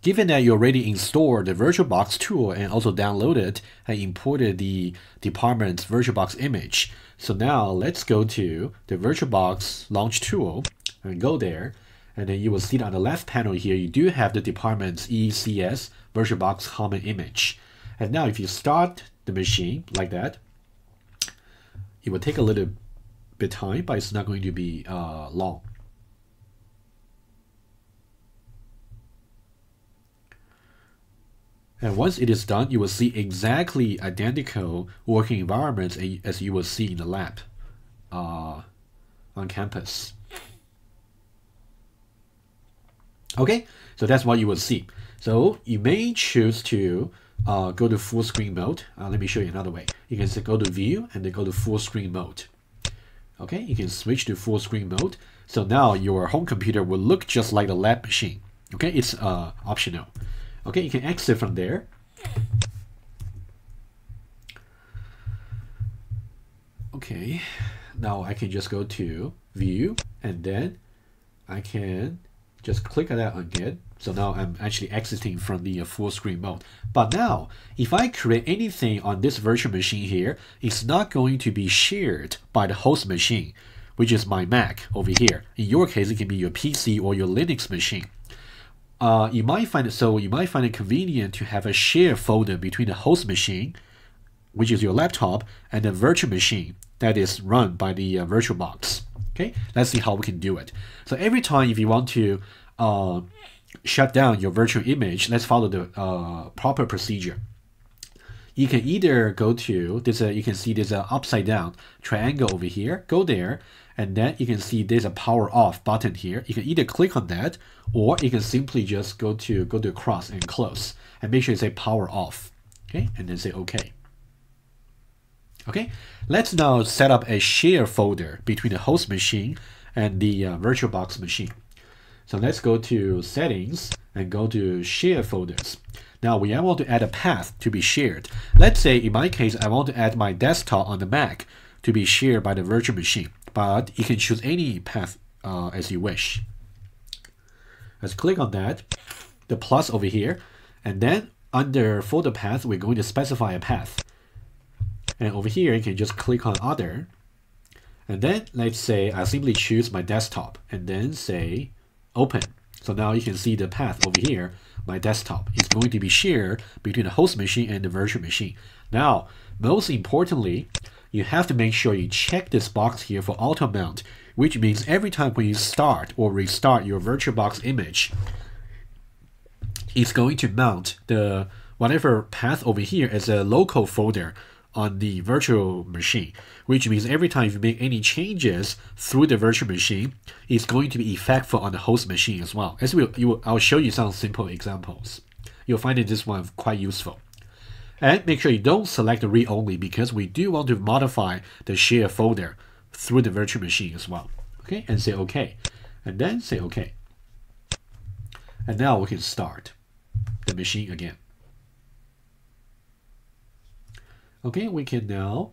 given that you already installed the VirtualBox tool and also downloaded and imported the department's VirtualBox image, so now let's go to the VirtualBox launch tool and go there. And then you will see that on the left panel here, you do have the department's ECS VirtualBox common image. And now if you start the machine like that, it will take a little bit time, but it's not going to be long. And once it is done, you will see exactly identical working environments as you will see in the lab on campus. Okay, so that's what you will see. So you may choose to go to full screen mode. Let me show you another way. You can go to view and then go to full screen mode. Okay, you can switch to full screen mode. So now your home computer will look just like the lab machine. Okay, it's optional. Okay, you can exit from there. Okay, now I can just go to view and then I can just click on that again. So now I'm actually exiting from the full screen mode. But now, if I create anything on this virtual machine here, it's not going to be shared by the host machine, which is my Mac over here. In your case, it can be your PC or your Linux machine. You might find it convenient to have a shared folder between the host machine, which is your laptop, and the virtual machine that is run by the VirtualBox. Okay, let's see how we can do it. So every time if you want to shut down your virtual image, let's follow the proper procedure. You can either go to this. You can see there's an upside down triangle over here. Go there, and then you can see there's a power off button here. You can either click on that, or you can simply just go to cross and close, and make sure you say power off. Okay, and then say OK. Okay, let's now set up a share folder between the host machine and the VirtualBox machine. So let's go to settings and go to share folders. Now we want to add a path to be shared. Let's say in my case, I want to add my desktop on the Mac to be shared by the virtual machine, but you can choose any path as you wish. Let's click on that, the plus over here, and then under folder path, we're going to specify a path. And over here, you can just click on other. And then let's say I simply choose my desktop and then say open. So now you can see the path over here, my desktop is going to be shared between the host machine and the virtual machine. Now, most importantly, you have to make sure you check this box here for auto mount, which means every time when you start or restart your VirtualBox image, it's going to mount the whatever path over here as a local folder on the virtual machine, which means every time you make any changes through the virtual machine, it's going to be effectful on the host machine as well. I'll show you some simple examples. You'll find this one quite useful. And make sure you don't select the read only, because we do want to modify the share folder through the virtual machine as well. Okay, and say OK, and then say OK. And now we can start the machine again. Okay, we can now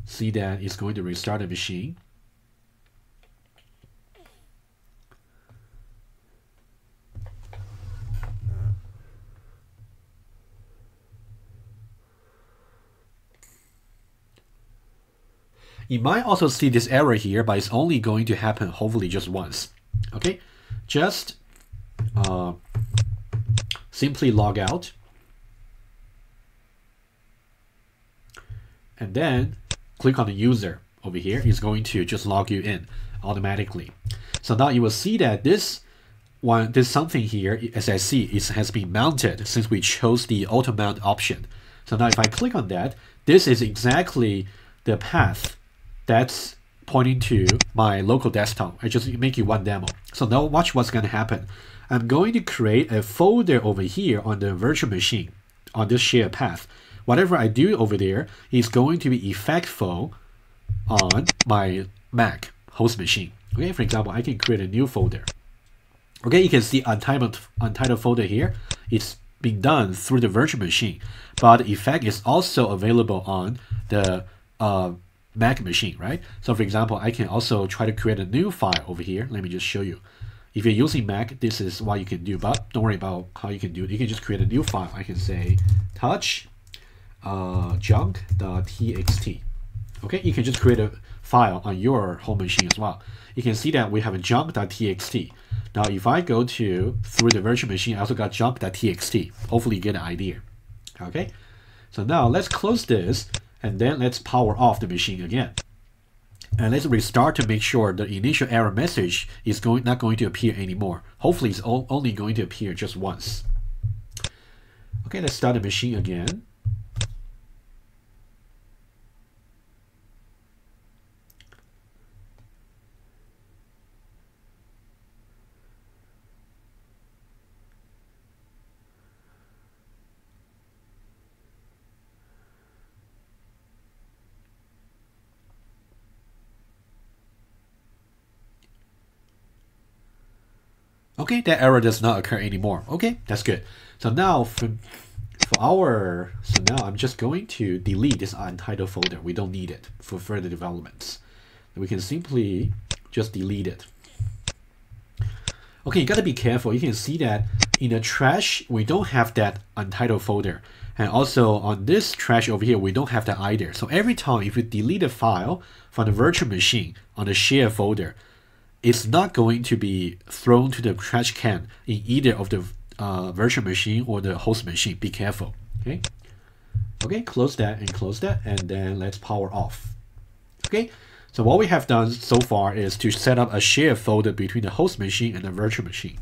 see that it's going to restart the machine. You might also see this error here, but it's only going to happen hopefully just once. Okay, just simply log out. And then click on the user over here. It's going to just log you in automatically. So now you will see that this something here, as I see, it has been mounted since we chose the auto mount option. So now if I click on that, this is exactly the path that's pointing to my local desktop. I just make you one demo. So now watch what's going to happen. I'm going to create a folder over here on the virtual machine on this shared path. Whatever I do over there is going to be effectful on my Mac host machine. Okay, for example, I can create a new folder. Okay, you can see untitled folder here. It's being done through the virtual machine, but the effect is also available on the Mac machine, right? So for example, I can also try to create a new file over here. Let me just show you. If you're using Mac, this is what you can do, but don't worry about how you can do it. You can just create a new file. I can say touch junk.txt. Okay, you can just create a file on your home machine as well. You can see that we have a junk.txt. Now, if I go through the virtual machine, I also got junk.txt. Hopefully, you get an idea. Okay, so now let's close this, and then let's power off the machine again. And let's restart to make sure the initial error message is not going to appear anymore. Hopefully, it's only going to appear just once. Okay, let's start the machine again. Okay, that error does not occur anymore. Okay, that's good. So now now I'm just going to delete this untitled folder. We don't need it for further developments. We can simply just delete it. Okay, you gotta be careful. You can see that in the trash, we don't have that untitled folder. And also on this trash over here, we don't have that either. So every time if you delete a file from the virtual machine on the share folder, it's not going to be thrown to the trash can in either of the virtual machine or the host machine. Be careful. Okay. Okay, close that, and then let's power off. Okay. So what we have done so far is to set up a shared folder between the host machine and the virtual machine.